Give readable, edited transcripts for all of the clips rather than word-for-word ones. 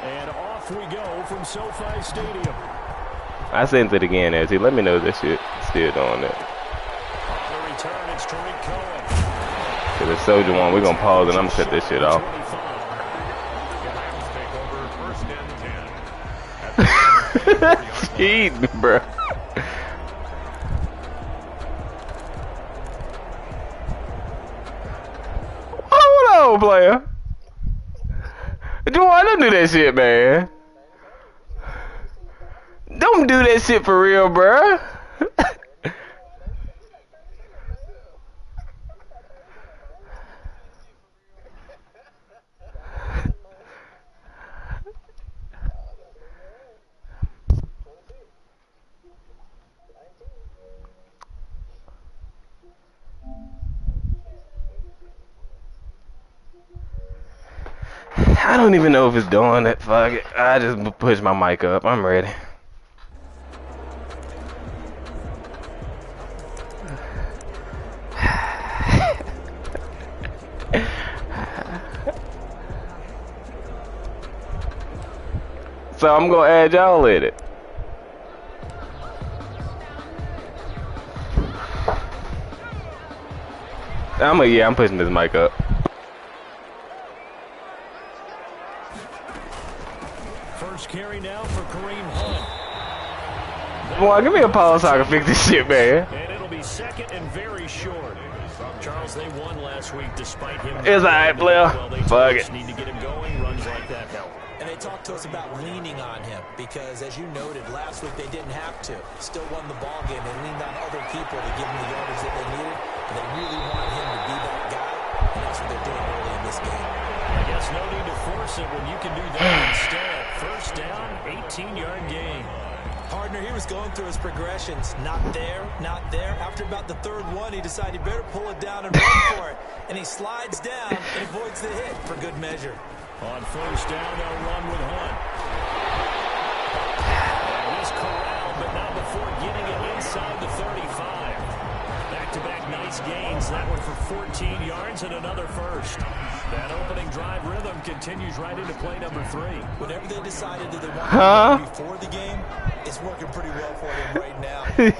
And off we go from SoFi Stadium. I sent it again, Ezzy. Let me know this shit still doing that. On the return, it's Tariq Cohen. To the Soldier one, we're gonna pause and I'm gonna cut this shit off. Cheating, bro. Hold on, player. Don't do that shit, man. Don't do that shit for real, bro. I don't even know if it's doing it. Fuck it. I just push my mic up. I'm ready. So I'm gonna add y'all in it. I'm pushing this mic up. First carry now for Kareem Hunt. Boy, give me a pause so I can fix this shit, man. And it'll be second and very short. Charles, they won last week despite him. It's alright, player. Fuck it. Need to get him going. Runs like that help. And they talked to us about leaning on him because, as you noted, last week they didn't have to. Still won the ball game. They leaned on other people to give them the yardage that they needed. And they really want him to be that guy. And that's what they're doing early in this game. I guess no need to force it when you can do that instead. First down, 18-yard gain. Partner, he was going through his progressions. Not there, not there. After about the third one, he decided he better pull it down and run for it. And he slides down and avoids the hit for good measure. On first down, they'll run with Hunt. And he's corralled, but not before getting it inside the 35. Back-to-back nice gains. That one for 14 yards and another first. That opening drive rhythm continues right into play number 3. Whatever they decided that they wanted to do before the game, it's working pretty well for them right now. Moving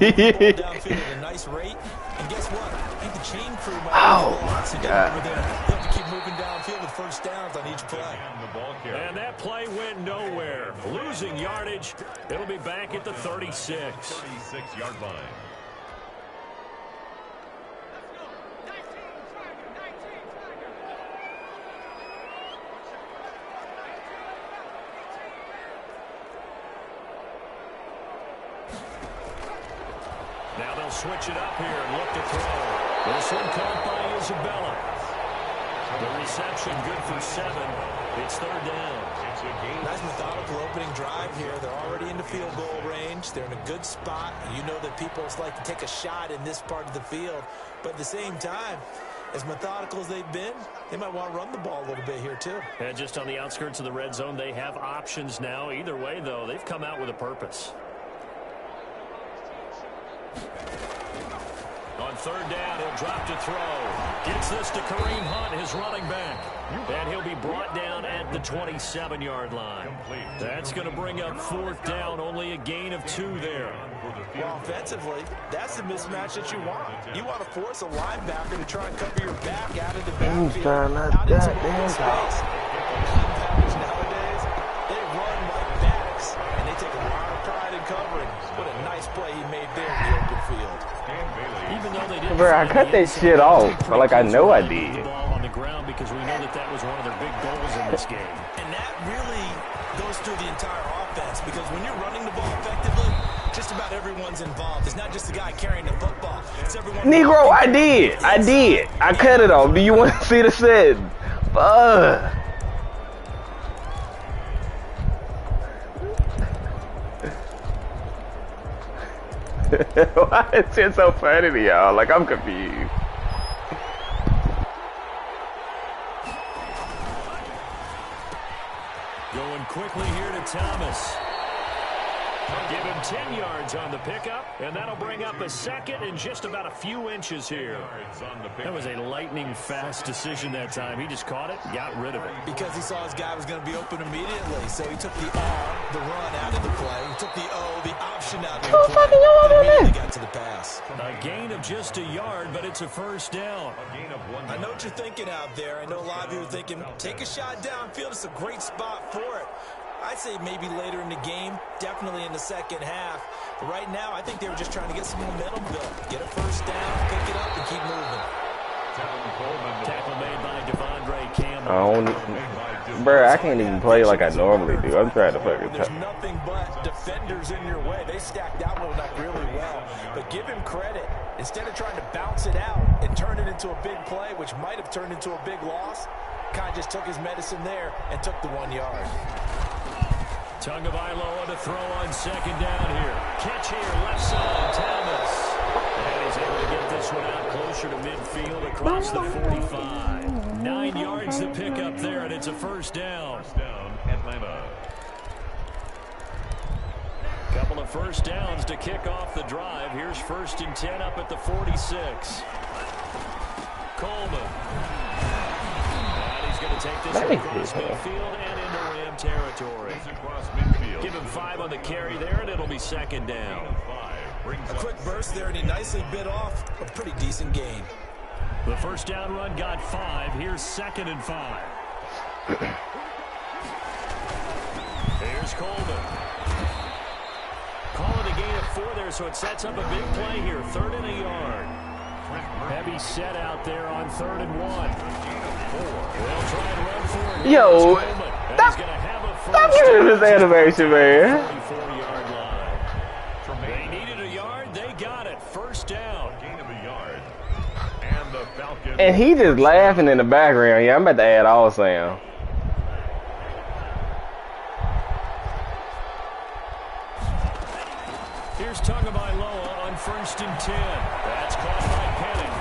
downfield at a nice rate. And guess what? I think the chain crew might have a lot to do with them. They have to keep moving downfield with first downs on each play. And that play went nowhere. Losing yardage. It'll be back at the 36. 36-yard line. Now they'll switch it up here and look to throw. This one caught by Isabella. The reception good for 7. It's third down. Nice methodical opening drive here. They're already in the field goal range. They're in a good spot. You know that people like to take a shot in this part of the field. But at the same time, as methodical as they've been, they might want to run the ball a little bit here too. And just on the outskirts of the red zone, they have options now. Either way, though, they've come out with a purpose. On third down, he'll drop to throw. Gets this to Kareem Hunt, his running back. And he'll be brought down at the 27-yard line. That's going to bring up fourth down, only a gain of 2 there. Well, offensively, that's the mismatch that you want. You want to force a linebacker to try and cover your back out of the backfield, out into open space. Linebackers nowadays, they run like backs, and they take a lot of pride in covering. What a nice play he made there in the open field. Even though they didn't, Bro, I cut that shit off. Like I know I did. The ball on the ground because we know that was one of their big goals in this game. And that really goes through the entire offense because when you're running the ball effectively, just about everyone's involved. It's not just the guy carrying the football. It's everyone. Negro, I did. I cut it off. Do you want to see the set? Fuck. Why is it so funny to y'all? Like, I'm confused. Going quickly here to Thomas. Give him 10 yards on the pickup, and that'll bring up a second in just about a few inches here. That was a lightning-fast decision that time. He just caught it, got rid of it. Because he saw his guy was going to be open immediately, so he took the R, the run, out of the play. He took the O, the option out of the play, and immediately got to the pass. A gain of just a yard, but it's a first down. I know what you're thinking out there. I know a lot of you are thinking, take a shot downfield. It's a great spot for it. I'd say maybe later in the game, definitely in the second half. But right now, I think they were just trying to get some momentum built. Get a first down, pick it up, and keep moving. Tackle made by Devondre Campbell. Bro, I can't even play like I normally do. I'm trying to fucking There's nothing but defenders in your way. They stacked that one up really well. But give him credit. Instead of trying to bounce it out and turn it into a big play, which might have turned into a big loss, Kai just took his medicine there and took the 1 yard. Tagovailoa to throw on second down here. Catch here, left side, Thomas. And he's able to get this one out closer to midfield across the 45. 9 yards to pick up there, and it's a first down. Atlanta. Couple of first downs to kick off the drive. Here's 1st and 10 up at the 46. Coleman. And he's going to take this across midfield and into Ram territory. Give him 5 on the carry there, and it'll be second down. A quick burst there, and he nicely bit off a pretty decent gain. The first down run got 5. Here's 2nd and 5. Here's Coleman. Call it a gain of 4 there, so it sets up a big play here. 3rd and a yard. Heavy set out there on 3rd and 1. They'll try and run for it. Yo, stop giving this animation, man. 44-yard line. They needed a yard. They got it. First down. Gain of a yard. And the Falcons. And he just laughing in the background. Yeah, I'm about to add all sound. Here's Tagovailoa on 1st and 10. That's caught by Penning.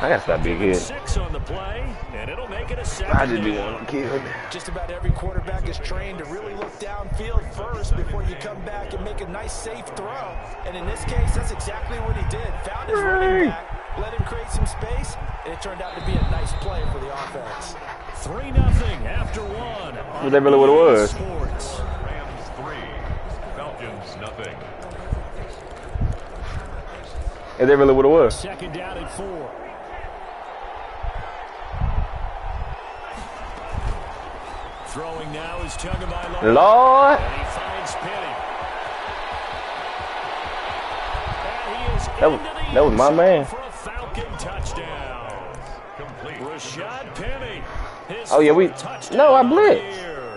I gotta stop being good. 6 on the play, and it'll make it a second. I just be one kid. Just about every quarterback is trained to really look downfield first before you come back and make a nice, safe throw. And in this case, that's exactly what he did. Found his running back, let him create some space, and it turned out to be a nice play for the offense. 3-0 after 1. Was that really what it was? Sports. Rams 3. Falcons nothing. Is that really what it was? Second down and 4. Throwing now is Tagovailoa. Lord. And he finds Penning. And he is That was my man. for a Falcon touchdown. Complete. Rashad Penny. Oh, yeah, we. No, I blitzed.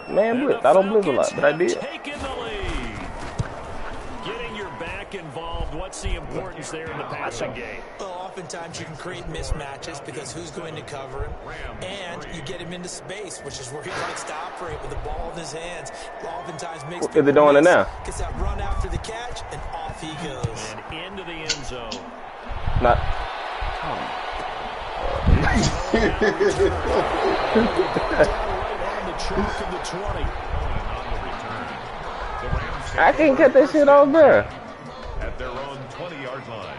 blitzed. Man, blitz. I don't blitz a lot, but I did. Taking the lead. Getting your back involved. What's the importance there in the passing game? Well, oftentimes you can create mismatches because who's going to cover him, and you get him into space, which is where he likes to operate with the ball in his hands. Oftentimes makes Is they doing it now? Gets that run after the catch, and off he goes. And into the end zone. Not. I can't cut that shit off there. At their own 20-yard line.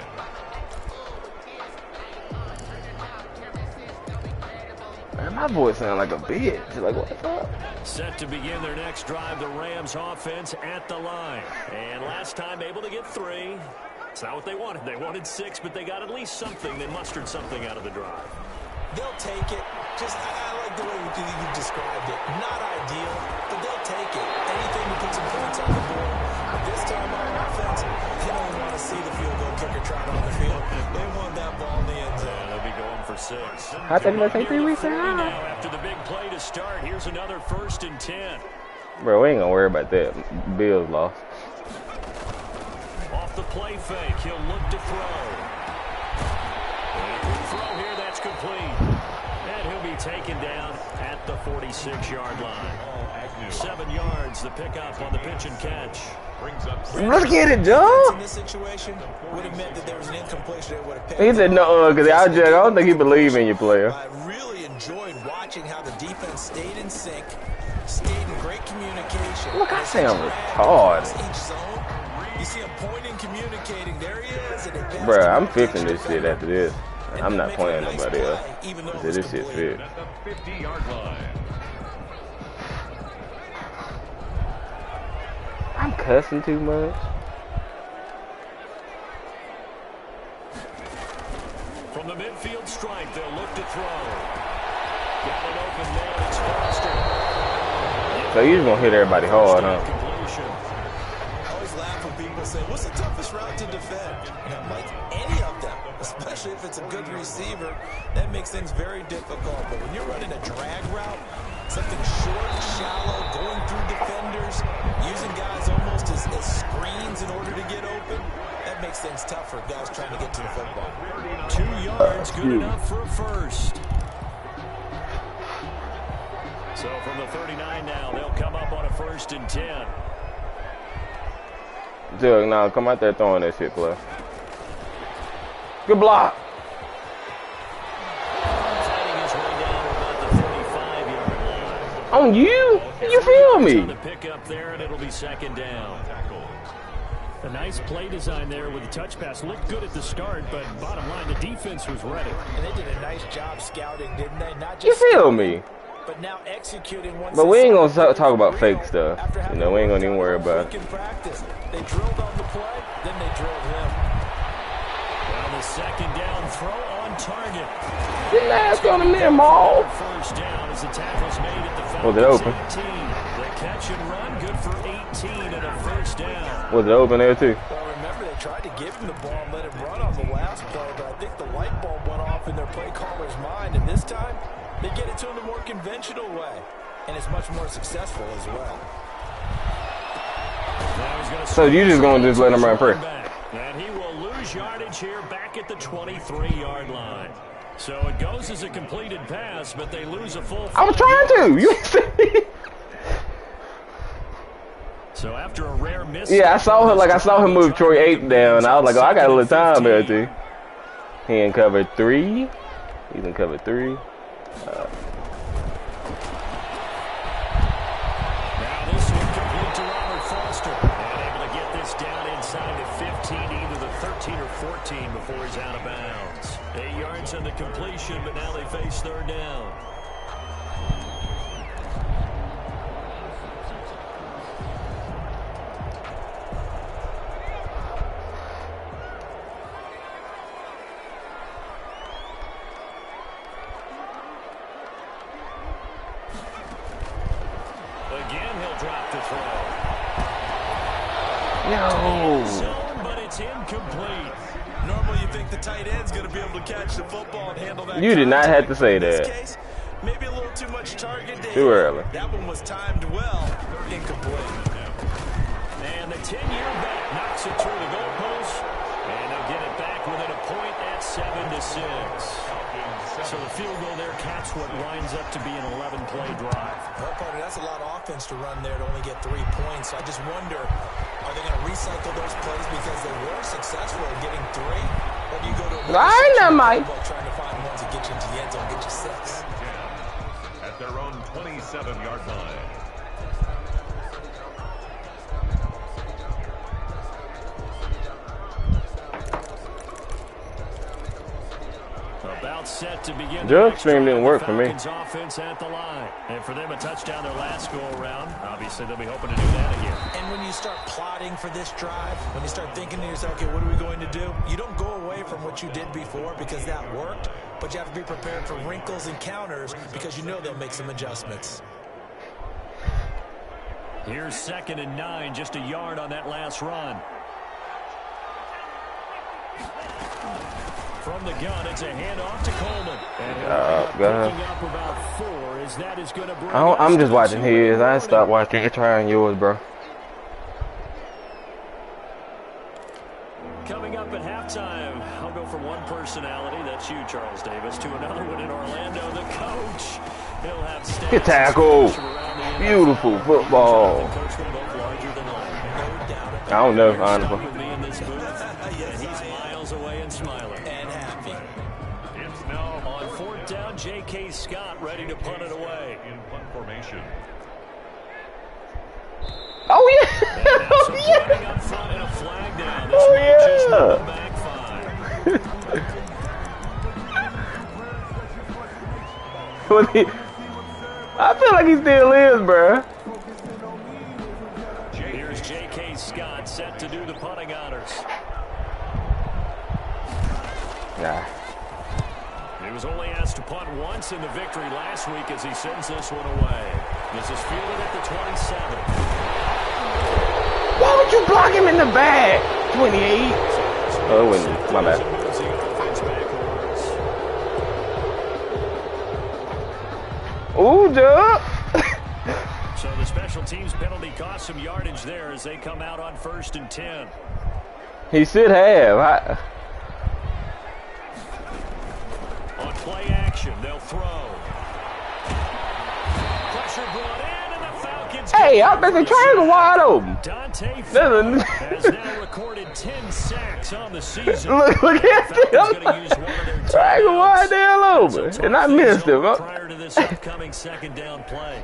Man, my voice sound like a bitch. Like, what the fuck? Set to begin their next drive, the Rams offense at the line. And last time able to get 3. It's not what they wanted. They wanted 6, but they got at least something. They mustered something out of the drive. They'll take it. Just, I like the way you described it. Not ideal, but they'll take it. Anything to put some points on the board. But this time on offense, they don't want to see the field goal kicker trot on the field. They want that ball in the end zone. They'll be going for 6. I think it'll take 3 weeks Now, now. after the big play to start, here's another 1st and 10. Bro, we ain't gonna worry about that. Bills lost. Off the play fake, he'll look to throw. And throw here, that's complete. And he'll be taken down at the 46-yard line. 7 yards, the pickup on the pitch and catch. Brings up Let's get it, In Joe. this situation, would have meant that there was an incompletion. They would have picked He said no, because I don't think he believe in your player. I really enjoyed watching how the defense stayed in sync, skating, great communication. Look, I sound retarded. Each zone, you see him pointing, communicating. There he is. Bruh, I'm fixing this shit after this. I'm not playing nobody else. This shit fit. At the 50-yard line. I'm cussing too much. From the midfield stripe, they'll look to throw. Got an open man. It's Foster. So you just gonna hit everybody hard, huh? I always laugh when people say, what's the toughest route to defend? And I'm like, any of them, especially if it's a good receiver, that makes things very difficult. But when you're running a drag route, something short, shallow, going through defenders, using guys almost as screens in order to get open, that makes things tough for guys trying to get to the football. 2 yards, good enough for a first. So from the 39 now, they'll come up on a 1st and 10. Jug, now come out there throwing that shit, play. Good block. Fighting his way down to about the 35-yard line. On you? You feel me? On the pickup there, and it'll be 2nd down. A nice play design there with the touch pass. Looked good at the start, but bottom line, the defense was ready. And they did a nice job scouting, didn't they? Not You just feel me? but now executing once. But we ain't gonna talk about fake stuff. You know, we ain't gonna even worry about it. They drilled on the play, then they drilled him. Well, the 2nd down throw on target. Didn't ask on him there, Maul. 1st down as the tackle's made at the Was it Falcons open? 18. The catch and run, good for 18 and a 1st down. Was it open there too? Well, remember, they tried to give him the ball and let him run on the last play, but I think the light bulb went off in their play caller's mind, and this time they get it to him the more conventional way, and it's much more successful as well. Now he's gonna So you just gonna just let him run free? And he will lose yardage here back at the 23-yard line. So it goes as a completed pass, but they lose a full. I was trying to. You see? So after a rare miss. Yeah, I saw him. Like I saw him move Troy 8 down. I was like, oh, I got a little time there too. He in cover 3. He's in cover 3. Now this one complete to Robert Foster. And able to get this down inside the 15, either the 13 or 14 before he's out of bounds. 8 yards on the completion, but now they face 3rd down. Again, he'll drop the throw. No. Zone, but it's incomplete. Normally you think the tight end's going to be able to catch the football and handle that. You did not have to say In this that. case, maybe a little too much target to Too hit. early. That one was timed well. Incomplete. And the 10-year bet knocks it through the goalpost. And they'll get it back within a point at 7-6. So the field goal there caps what winds up to be an 11-play drive. Well, partner, that's a lot of offense to run there to only get 3 points. So I just wonder, are they going to recycle those plays because they were successful in getting 3? Or do you go to I know, Mike. trying to find ones that get you into the end zone, get you 6? At their own 27-yard line. About set to begin. Drug stream didn't work for me. Falcons offense at the line. And for them, a touchdown their last go-around. Obviously, they'll be hoping to do that again. And when you start plotting for this drive, when you start thinking to yourself, okay, what are we going to do? You don't go away from what you did before because that worked, but you have to be prepared for wrinkles and counters because you know they'll make some adjustments. Here's 2nd and 9, just a yard on that last run. From the gun, it's a handoff to Coleman. And picking up about 4 as that is going to bring I'm just watching his. I stopped watching. Trying yours, bro. Coming up at halftime, I'll go from one personality, that's you, Charles Davis, to another one in Orlando, the coach. He'll have stats. Good tackle. Beautiful football. I don't know, honestly. And he's miles away and smiling. And happy. It's now On 4th down, J.K. Scott ready to punt it away. in punt formation. up? Back 5. Was he? I feel like he still is, bruh. Here's J.K. Scott set to do the punting honors. Nah. He was only asked to punt once in the victory last week as he sends this one away. This is fielded at the 27. Why would you block him in the back? 28. Oh, it wasn't. My bad. Ooh, Doug. So the special teams penalty cost some yardage there as they come out on 1st and 10. He should have. On play action, they'll throw. Pressure brought in, and the Falcons. Hey, I bet the triangle wide open. Dante Ford has now recorded 10 sacks on the season. Look at Falcons him. gonna use one of their Triangle wide down over. And I missed him. Prior to this upcoming second down play.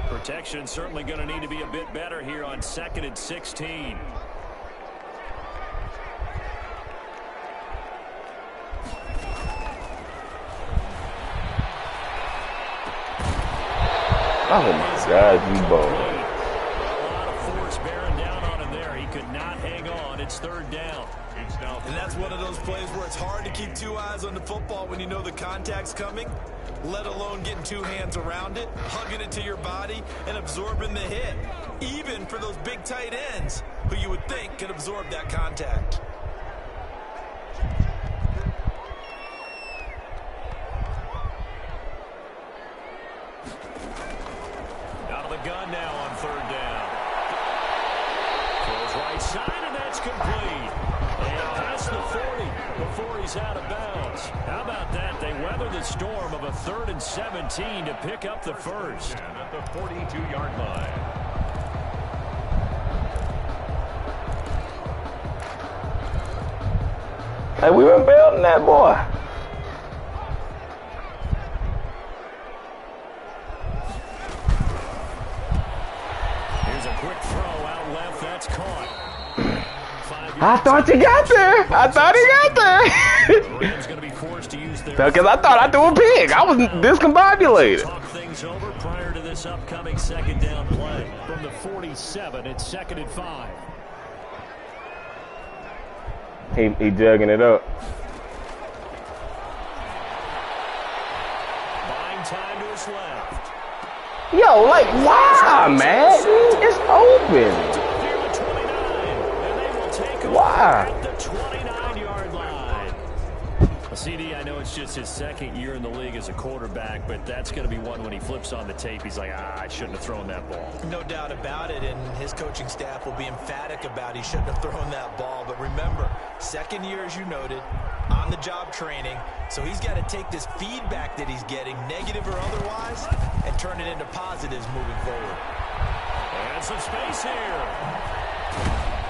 Protection certainly going to need to be a bit better here on 2nd and 16. Oh my God, you ball. A lot of force bearing down on him there. He could not hang on. It's 3rd down. And that's one of those plays where it's hard to keep 2 eyes on the football when you know the contact's coming, let alone getting 2 hands around it, hugging it to your body, and absorbing the hit. Even for those big tight ends who you would think could absorb that contact. Out of the gun now on 3rd down. Throws right side, and that's complete. And past the 40 before he's out of bounds. How about that? They weather the storm of a 3rd and 17 to pick up the first. At the 42-yard line. Hey, we been building that boy. Here's a quick throw out left. That's caught. I thought you got there. I thought he got there. Rams going to be forced to use their Because I thought I threw a pig. I was discombobulated. talk things over prior to this upcoming second down play. From the 47, it's 2nd and 5. He jugging it up. Buying time to his left. Yo, like, why, man? It's open. Near the 29, and they will take over Why? at the 29-yard line. CD, I know it's just his 2nd year in the league as a quarterback, but that's going to be one when he flips on the tape. He's like, I shouldn't have thrown that ball. No doubt about it, and his coaching staff will be emphatic about he shouldn't have thrown that ball. But remember, 2nd year, as you noted, on-the-job training, so he's got to take this feedback that he's getting, negative or otherwise, and turn it into positives moving forward. And some space here.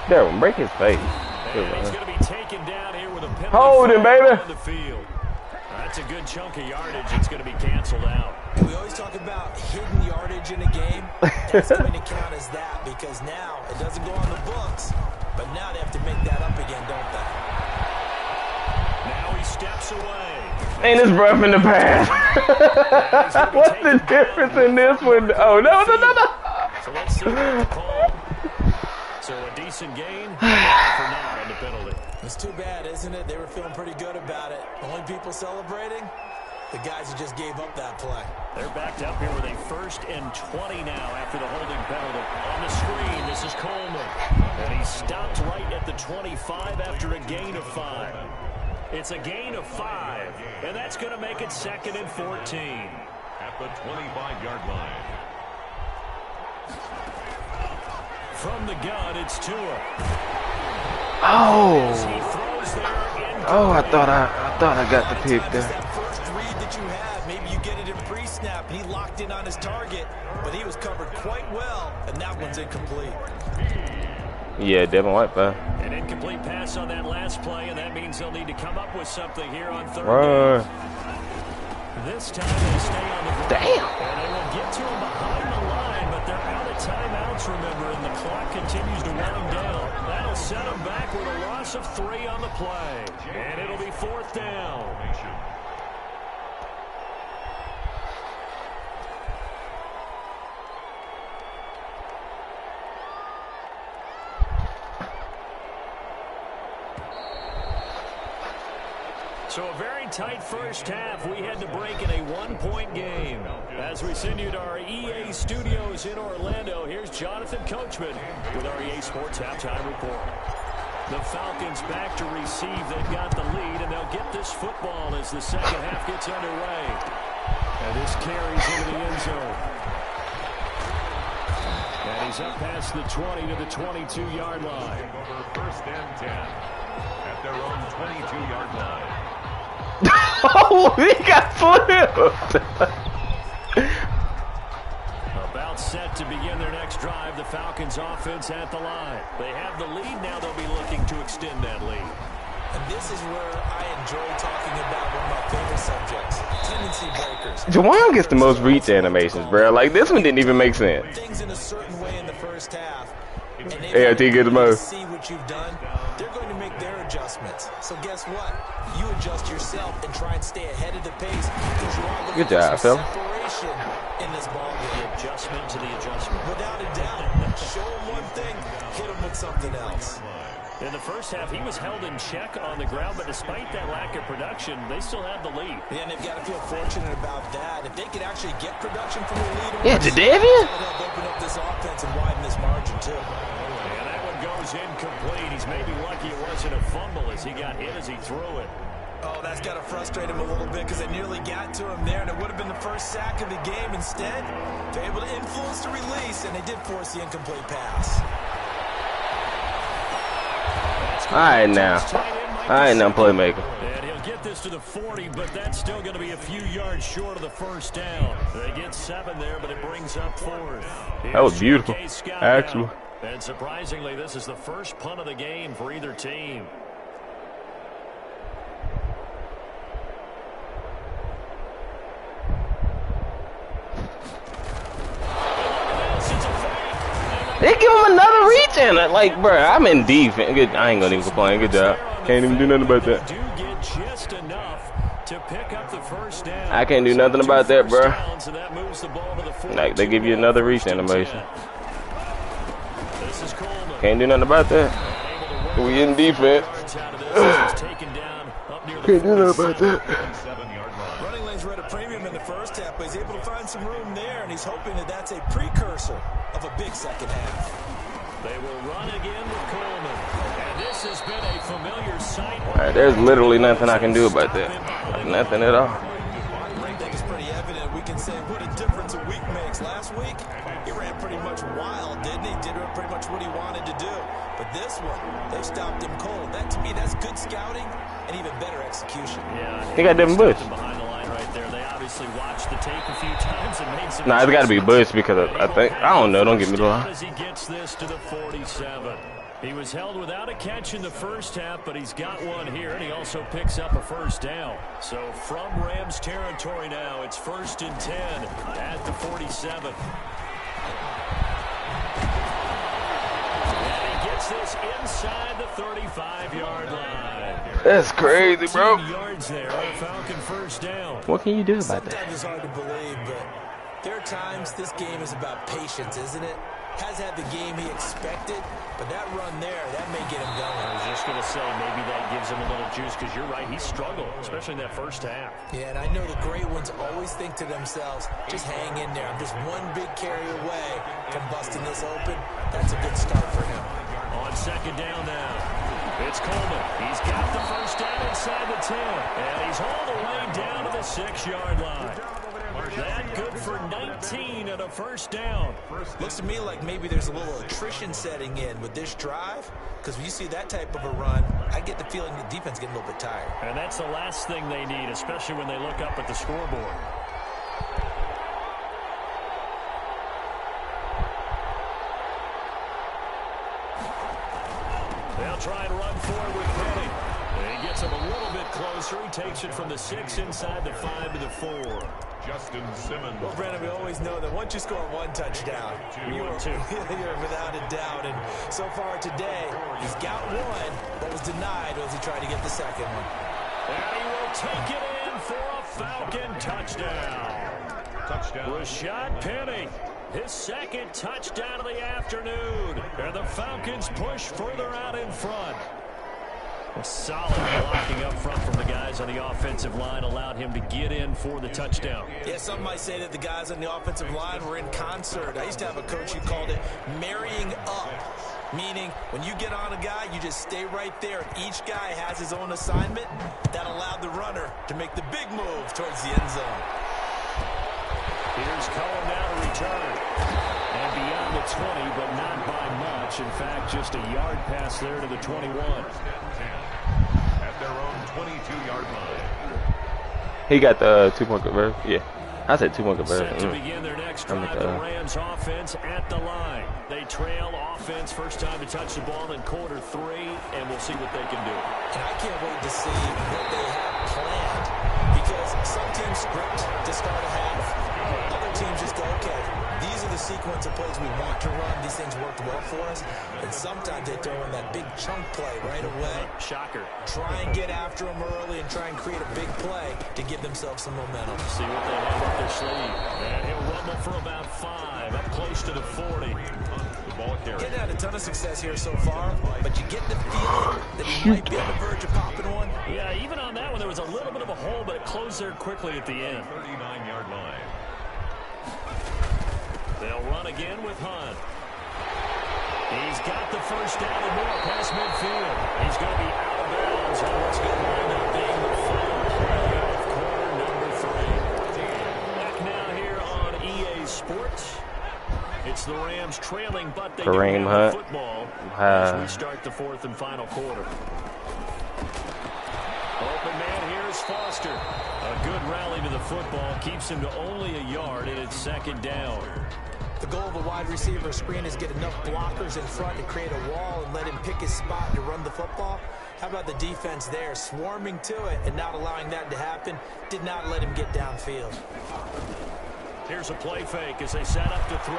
Darren, break his face. And he's going to be taken down here with a penalty. Hold him, baby. On the field. That's a good chunk of yardage. It's going to be canceled out. We always talk about hidden yardage in a game. That's going to count as that because now it doesn't go on the books, but now they have to make that up again, don't they? Now he steps away. Ain't this rough in the past? What's the difference in this one? Oh, no. So let's see what the call. So a decent gain for now on the penalty. It's too bad, isn't it? They were feeling pretty good about it. Only people celebrating? The guys who just gave up that play. They're backed up here with a 1st and 20 now after the holding penalty. On the screen, this is Coleman. And he stopped right at the 25 after a gain of 5. It's a gain of 5, and that's going to make it 2nd and 14. At the 25-yard line. From the gun, it's Tua. Oh. As he throws there into Oh, I thought I got the pick there. That first read that you have, maybe you get it in pre-snap. He locked in on his target, but he was covered quite well, and that one's incomplete. Yeah, Devin White, bro. An incomplete pass on that last play, and that means they'll need to come up with something here on 3rd Run. down. This time they stay on the ground. Damn. And they will get to him behind the line, but they're out of timeouts pass, remember, and the clock continues to wind down. That'll set them back with a loss of 3 on the play. And it'll be 4th down. So a very tight first half. We had to break in a 1-point game. As we send you to our EA studios in Orlando, here's Jonathan Coachman with our EA Sports Halftime Report. The Falcons back to receive. They've got the lead, and they'll get this football as the second half gets underway. And this carries into the end zone. And he's up past the 20 to the 22-yard line. First and 10 at their own 22-yard line. Oh, he got flipped. About set to begin their next drive. The Falcons offense at the line. They have the lead. Now they'll be looking to extend that lead. And this is where I enjoy talking about one of my favorite subjects, tendency breakers. Juwan gets the most reach animations, bro. Like, this one didn't even make sense. Things in a certain way in the first half. And ART get the most. See what you've done. They're going to make their adjustments. So guess what? You adjust yourself and try and stay ahead of the pace. Good job, Phil. Separation in this ball game. The adjustment to the adjustment. Without a doubt. Show him one thing, hit him with something else. In the first half, he was held in check on the ground, but despite that lack of production, they still have the lead. Yeah, and they've got to feel fortunate about that. If they could actually get production from the lead, Yeah, Jadavian? help open up this offense and widen this margin too. And that one goes incomplete. He's maybe lucky it wasn't a fumble as he got hit as he threw it. Oh, that's got to frustrate him a little bit because they nearly got to him there, and it would have been the first sack of the game. Instead, they're able to influence the release, and they did force the incomplete pass. All right, now, playmaker. And he'll get this to the 40, but that's still going to be a few yards short of the first down. They get 7 there, but it brings up 4th. That was beautiful, actually. And surprisingly, this is the first punt of the game for either team. They give him another reach and like, bro, I'm in defense. Good, I ain't gonna even complain. Good job. Can't even do nothing about that. I can't do nothing about that, bro. Like, they give you another reach animation. Can't do nothing about that. We in defense. Can't do nothing about that. Running lanes were at a premium in the first half, but he's able to find some room there, and he's hoping that that's a precursor of a big second half. They will run again with Coleman. And this has been a familiar sight. All right, there's literally nothing I can do about that. Nothing at all. I think it's pretty evident. We can say what a difference a week makes. Last week, he ran pretty much wild, didn't he? Did pretty much what he wanted to do. But this one, they stopped him cold. That, to me, that's good scouting and even better execution. Yeah, he got Devin Bush. Behind the line right there. They obviously watched the tape a few times and made some. Nah, it's got to be Bush because I think, I don't know. Don't get me wrong. As he gets this to the 47. He was held without a catch in the first half, but he's got one here, and he also picks up a first down. So from Rams territory now, it's 1st and 10 at the 47. And he gets this inside the 35-yard line. That's crazy, bro. Yards there on a Falcon first down. What can you do about that? Sometimes it's hard to believe, but there are times this game is about patience, isn't it? Has had the game he expected, but that run there, that may get him going. I was just going to say, maybe that gives him a little juice, because you're right, he struggled, especially in that first half. Yeah, and I know the great ones always think to themselves, just hang in there. I'm just one big carry away from busting this open. That's a good start for him. On second down now, it's Coleman. He's got the first down inside the 10, and he's all the way down to the 6-yard line. That good for 19 and a first down. Looks to me like maybe there's a little attrition setting in with this drive, because when you see that type of a run, I get the feeling the defense getting a little bit tired. And that's the last thing they need, especially when they look up at the scoreboard. They'll try and run forward with Penny. And he gets him a little bit closer. He takes it from the 6 inside the 5 to the 4. Justin Simmons. Well, Brandon, we always know that once you score one touchdown, you're without a doubt. And so far today, he's got one, but was denied as he tried to get the second one. And he will take it in for a Falcon touchdown. Rashad Penny, his second touchdown of the afternoon. And the Falcons push further out in front. A solid blocking up front from the guys on the offensive line allowed him to get in for the touchdown. Yeah, some might say that the guys on the offensive line were in concert. I used to have a coach who called it marrying up, meaning when you get on a guy, you just stay right there. Each guy has his own assignment. That allowed the runner to make the big move towards the end zone. Here's Cohen now to return. And beyond the 20, but not by much. In fact, just a yard pass there to the 21. At their own 22-yard line. He got the 2-point conversion. Yeah, I said 2-point conversion. Set to begin their next drive, the Rams offense at the line. They trail offense, first time to touch the ball in quarter 3, and we'll see what they can do. And I can't wait to see what they have planned, because some teams script to start a half. Other teams just go, okay, these are the sequence of plays we want to run. These things worked well for us. And sometimes they throw in that big chunk play right away. Shocker. Try and get after them early and try and create a big play to give themselves some momentum. See what they have up their sleeve. And he'll rumble for about 5, up close to the 40. The ball carrier. Didn't have a ton of success here so far, but you get the feeling that he might be on the verge of popping one. Yeah, even on that one, there was a little bit of a hole, but it closed there quickly at the end. 39-yard line. They'll run again with Hunt. He's got the first down and more past midfield. He's going to be out of bounds on what's going to wind up being the final play of quarter number 3. Back now here on EA Sports. It's the Rams trailing, but they Kareem do have the football as we start the 4th and final quarter. Open man, here's Foster. A good rally to the football keeps him to only a yard, and it's second down. The goal of a wide receiver screen is get enough blockers in front to create a wall and let him pick his spot to run the football. How about the defense there, swarming to it and not allowing that to happen? Did not let him get downfield. Here's a play fake as they set up to throw.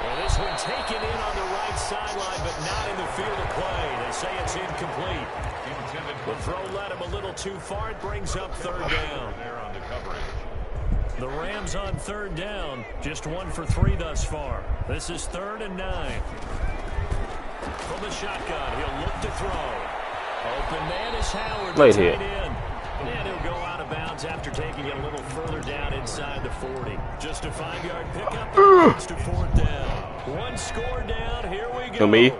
Well, this one taken in on the right sideline, but not in the field of play. They say it's incomplete. The throw led him a little too far. It brings up 3rd down. The Rams on 3rd down, just 1 for 3 thus far. This is 3rd and 9. From the shotgun, he'll look to throw. Open man is Howard. Late hit. And he'll go out of bounds after taking it a little further down inside the 40. Just a 5-yard pickup. It's to 4th down. 1 score down. Here we go. To me.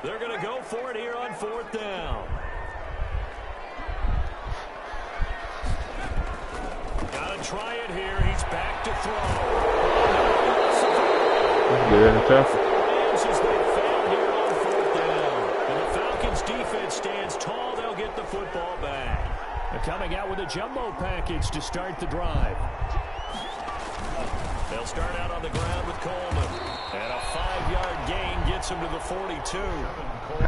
They're going to go for it here on 4th down. Gotta try it here. He's back to throw. Good enough. As they fail here on 4th down. And the Falcons defense stands tall. They'll get the football back. They're coming out with a jumbo package to start the drive. They'll start out on the ground with Coleman. And a 5-yard gain gets him to the 42.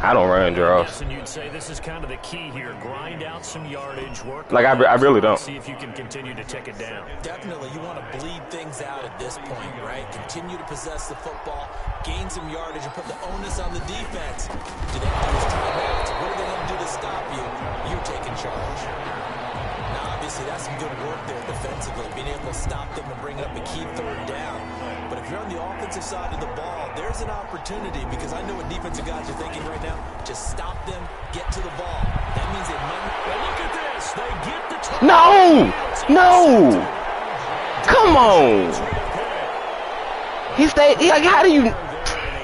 I don't run draws. And you'd say this is kind of the key here. Grind out some yardage, work. Like, I really don't. See if you can continue to tick it down. Definitely, you want to bleed things out at this point, right? Continue to possess the football, gain some yardage, and put the onus on the defense. Do they have to use timeouts? What are they going to do to stop you? You're taking charge. Now, obviously, that's some good work there defensively, being able to stop them and bring up a key 3rd down. But if you're on the offensive side of the ball, there's an opportunity, because I know what defensive guys are thinking right now. Just stop them, get to the ball. That means they might. Well, look at this. They get the No! No! Come on! He stayed. Like, how do you?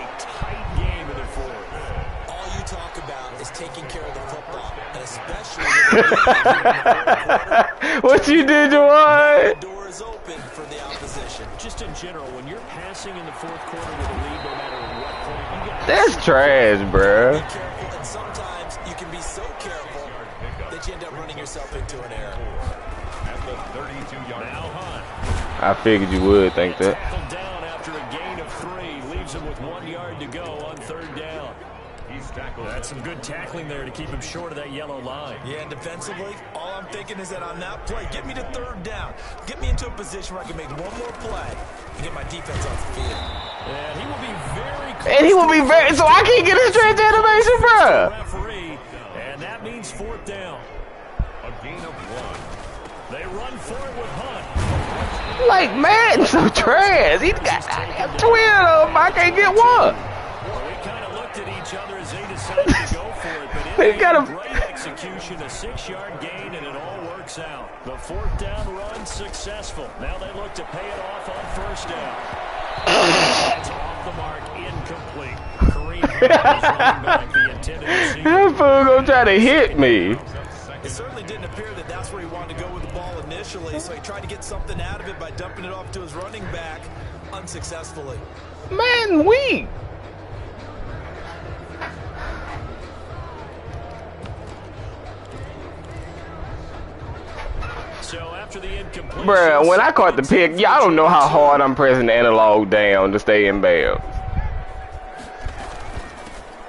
a tight game in the 4th. All you talk about is taking care of the football, and especially What you did, Juwan? the door is open for the opposition. Just in general, when you're passing in the 4th quarter with a lead, no matter what point you got. That's trash, bruh. Be careful, and sometimes you can be so careful that you end up running yourself into an error. At the 32-yard Now line. Hunt. I figured you would think that. Tackled down after a gain of 3. Leaves him with 1 yard to go on 3rd down. He's tackled. That's some good tackling there to keep him short of that yellow line. Yeah, and defensively, all I'm thinking is that on that play, get me to third down. Get me into a position where I can make one more play and get my defense off the field. And he will be very close. And he will be very. So I can't get a straight to animation, bro. Referee, and that means fourth down. A gain of 1. They run for it with Hunt. Like, man, so trash. He's got 12 of them. I can't get one. Well, we kind of looked at each other as they decided to go for it, but They it got a him. great execution, a 6-yard gain, and it all works out. The fourth down run successful. Now they look to pay it off on first down. That's off the mark, incomplete. Kareem Hunt is running back the intended receiver. That fool gonna try to hit me. It certainly didn't appear that that's where he wanted to go with the ball initially, so he tried to get something out of it by dumping it off to his running back unsuccessfully. Man, weak. So after the incompletion, Bruh, when I caught the pick, y'all don't know how hard I'm pressing the analog down to stay in bounds.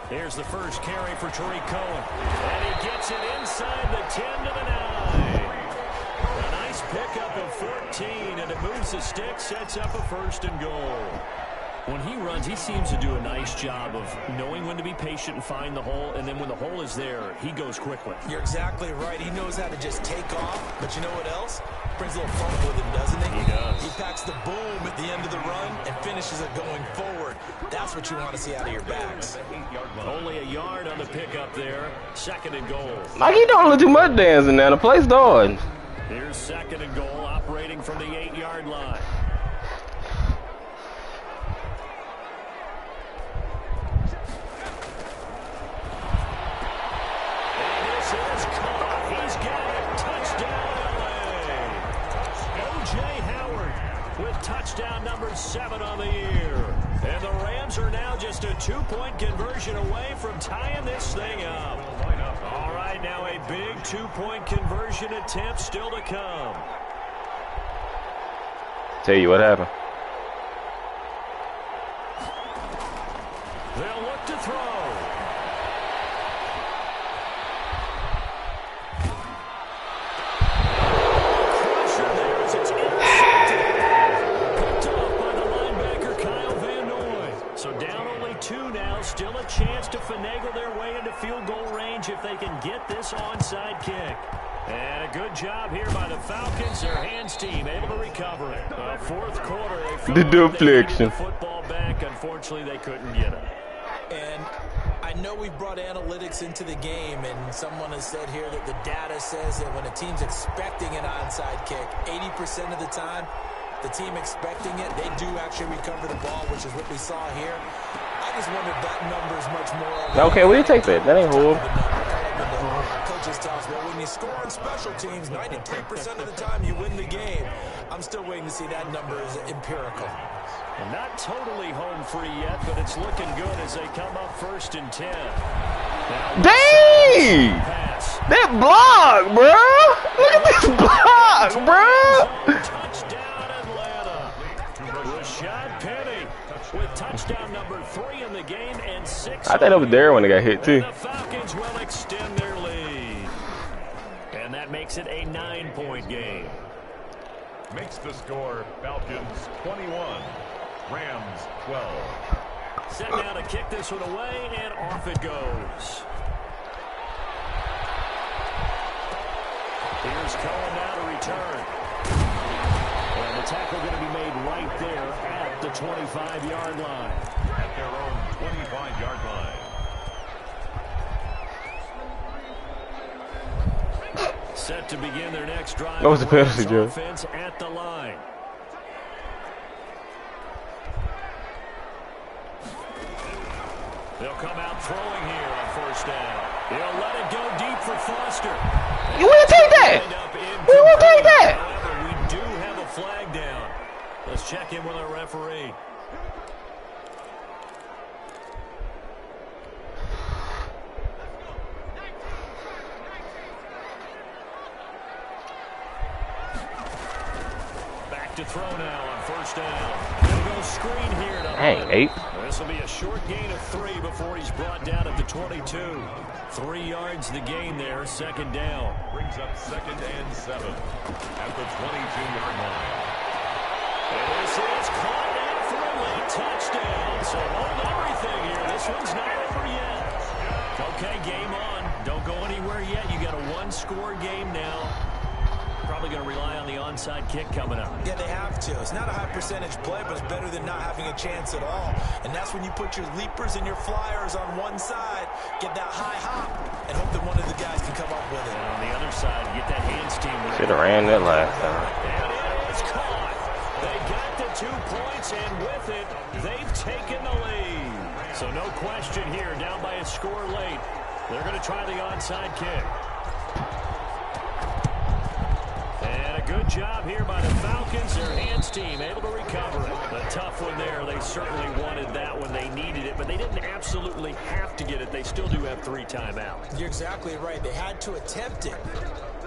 here's the first carry for Tariq Cohen. And he gets it inside the 10 to the 9. A nice pickup of 14, and it moves the stick, sets up a 1st and goal. When he runs, he seems to do a nice job of knowing when to be patient and find the hole, and then when the hole is there, he goes quickly. You're exactly right. He knows how to just take off, but you know what else? Brings a little fun with him, doesn't he? He does. He packs the boom at the end of the run and finishes it going forward. That's what you want to see out of your backs. Only a yard on the pickup there. 2nd and goal. Like, he doing a little too much dancing now. The play's done. Here's 2nd and goal, operating from the 8-yard line. He's got it. Touchdown, LA. O.J. Howard with touchdown number 7 on the year. And the Rams are now just a 2-point conversion away from tying this thing up. All right, now a big 2-point conversion attempt still to come. Tell you what happened. They'll look to throw. Still a chance to finagle their way into field goal range if they can get this onside kick. And a good job here by the Falcons. Their hands team able to recover it. Fourth quarter, they felt The like deflection. they needed the football back. Unfortunately, they couldn't get it. And I know we've brought analytics into the game, and someone has said here that the data says that when a team's expecting an onside kick, 80% of the time, the team expecting it, they do actually recover the ball, which is what we saw here. I just wonder if that number is much more. Okay, we'll take that. That ain't horrible. Coaches tell us, well, when you score on special teams, 93% of the time you win the game. I'm still waiting to see that number is empirical. Well, not totally home free yet, but it's looking good as they come up 1st and 10. Now, Dang! pass. That block, bro! Look at this block, bro! Touchdown, Atlanta. Rashad Penny with touchdown number 3 in the game and 6. I thought that was there when they got hit, too. And the Falcons will extend their lead. And that makes it a 9-point game. Makes the score Falcons 21, Rams 12. Set now to kick this one away, and off it goes. Here's Cohen now to return. And the tackle going to be made right there at the 25-yard line. At their own 25-yard line. Set to begin their next drive. That was a penalty, Joe. Offense at the line. They'll come out throwing here on 1st down. He'll let it go deep for Foster. You will take that! We will take that! However, we do have a flag down. Let's check in with our referee. Back to throw now on 1st down. They'll go screen here. Dang, 8. This will be a short gain of 3 before he's brought down at the 22. 3 yards the gain there, second down. Brings up 2nd and 7 at the 22-yard line. And this is caught out for a late touchdown. So hold everything here. This one's not over yet. Okay, game on. Don't go anywhere yet. You got a 1-score game now. Probably going to rely on the onside kick coming up. Yeah, they have to. It's not a high percentage play, but it's better than not having a chance at all. And that's when you put your leapers and your flyers on one side, get that high hop, and hope that one of the guys can come up with it. And on the other side, get that hands team. Should have ran that last time. And it is caught. They got the 2 points, and with it, they've taken the lead. So no question here, down by a score late. They're going to try the onside kick. And a good job here by the Falcons. Their hands team able to recover it. A tough one there. They certainly wanted that when they needed it, but they didn't absolutely have to get it. They still do have 3 timeouts. You're exactly right. They had to attempt it.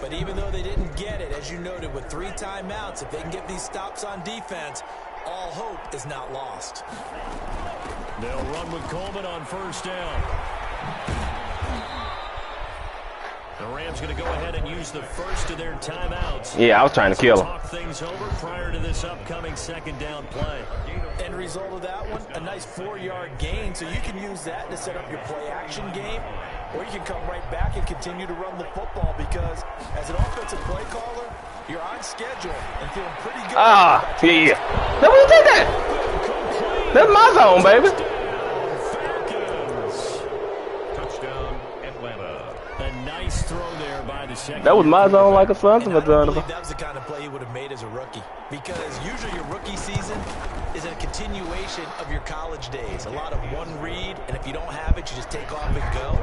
But even though they didn't get it, as you noted, with 3 timeouts, if they can get these stops on defense, all hope is not lost. They'll run with Coleman on first down. The Rams going to go ahead and use the first of their timeouts. Yeah, I was trying to kill him. Talk things over prior to this upcoming second down play. End result of that one, a nice 4-yard gain, so you can use that to set up your play-action game, or you can come right back and continue to run the football because as an offensive play caller, you're on schedule and feeling pretty good. Yeah. Let me take that. That's my zone, baby. Touchdown, Atlanta. A nice throw there by the second. That was my zone like a son of a gun. That was the kind of play he would have made as a rookie because usually your rookie season is a continuation of your college days. A lot of one read, and if you don't have it, you just take off and go.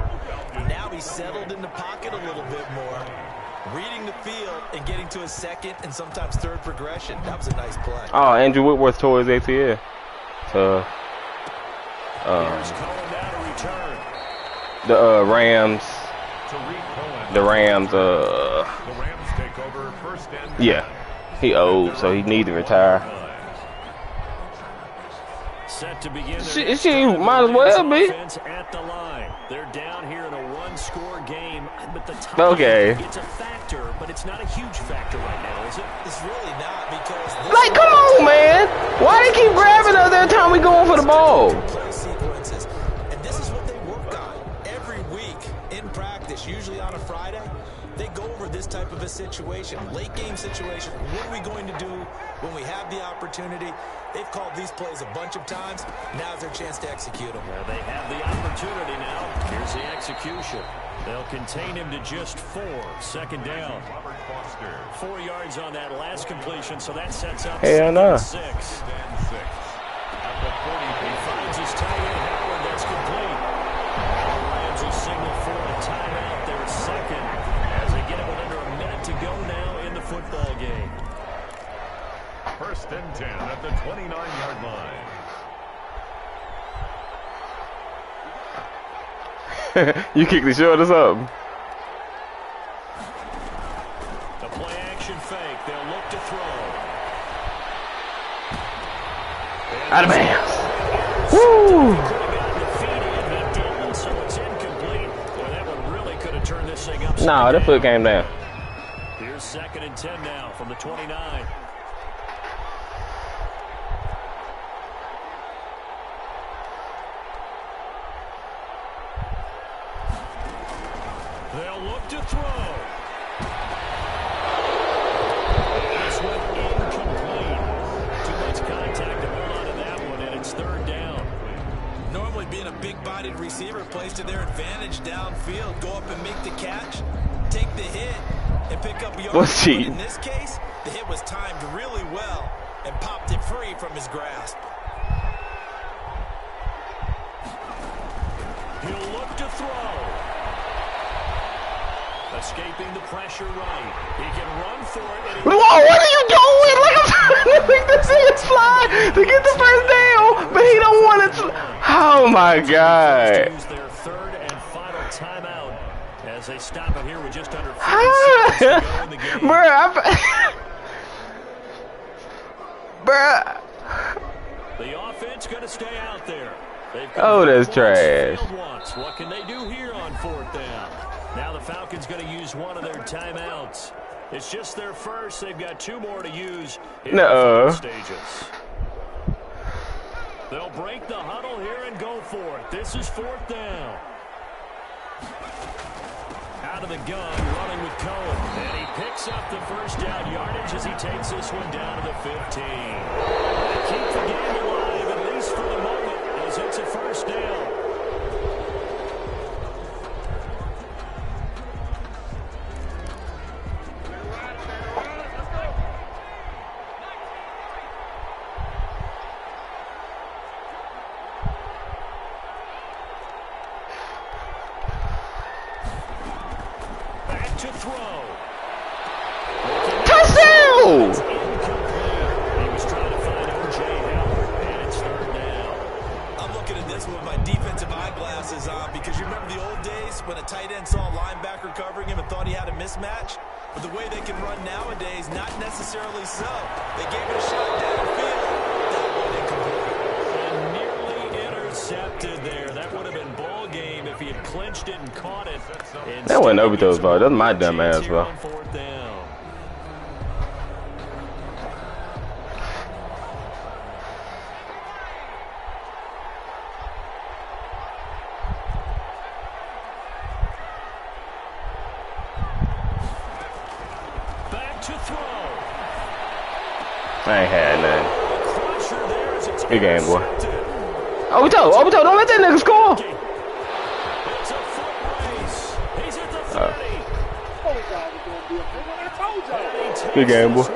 Now he's settled in the pocket a little bit more, reading the field and getting to a second and sometimes third progression. That was a nice play. Oh, Andrew Whitworth tore his ACL. Here's Cohen now to return. The Rams. The Rams take over first and yeah. He old, so he needs to retire. Set to begin. She might as well be. At the line. They're down here in a 1-score game, but the time it's a factor, but it's not a huge factor right now, is it? It's really not because Like, come on, man. Why they keep grabbing us every time we going for the ball? play sequences, and this is what they work on every week in practice, usually on a Friday. They go over this type of a situation, late game situation. What are we going to do when we have the opportunity? They've called these plays a bunch of times. Now's their chance to execute them. Well, they have the opportunity now. Here's the execution. They'll contain him to just 4. Second down. 4 yards on that last completion, so that sets up 6. He finds his tight end, Howard. That's complete. The Rams will signal for a timeout. Their second as they get it with under a minute to go now in the football game. First and 10 at the 29-yard line. You kicked the short or something? The play action fake. They'll look to throw. Out of bounds. Woo! So it's incomplete. Boy, that one really could have turned this thing up. No, that foot came down. Here's 2nd and 10 now from the 29. They'll look to throw. This one incomplete. Too much contact to hold on to that one, and it's 3rd down. Normally being a big-bodied receiver plays to their advantage downfield. Go up and make the catch, take the hit, and pick up yards. What's he? But in this case, the hit was timed really well and popped it free from his grasp. He'll look to throw. Escaping the pressure right. He can run for it. Whoa, what are you doing? Like, I'm trying to make this thing fly to get the first down, but he don't want it to. Oh, my God. Use their 3rd and final timeout as they stop it here with just under 50 seconds to go in the game. Bruh. The offense going to stay out there. Oh, that's trash. What can they do here on 4th down? Now the Falcons going to use one of their timeouts. It's just their first. They've got 2 more to use in the final stages. They'll break the huddle here and go for it. This is 4th down. Out of the gun, running with Cohen. And he picks up the first down yardage as he takes this one down to the 15. Keep the game alive, at least for the moment, as it's a first down. Mismatch, but the way they can run nowadays, not necessarily so. They gave it a shot downfield. That one incomplete. And nearly intercepted there. That would have been ball game if he had clinched it and caught it. That wasn't Obito's fault. That's my dumb ass fault. I ain't had nothing. Good game, boy. Obito, don't let that nigga score. Good game, boy.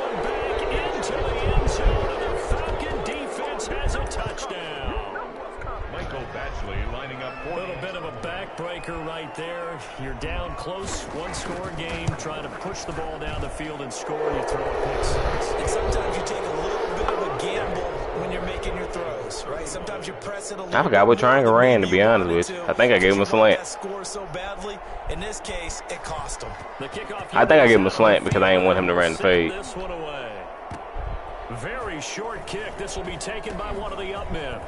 A little bit of a backbreaker right there. You're down close, 1-score game, trying to push the ball down the field and score. You throw a pick 6. And sometimes you take a little bit of a gamble when you're making your throws, right? Sometimes you press it a little. I forgot what triangle ran, to be honest with you. I think I gave him a slant. Score so badly. In this case, it cost him. I think I gave him a slant because I didn't want him to run the fade. This one away. Very short kick. This will be taken by one of the up men.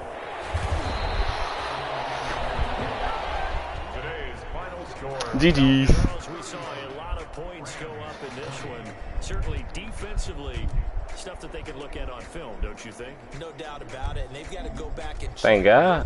GG's. We saw a lot of points go up in this one. Certainly defensively, stuff that they can look at on film, don't you think? No doubt about it. And they've got to go back and thank God.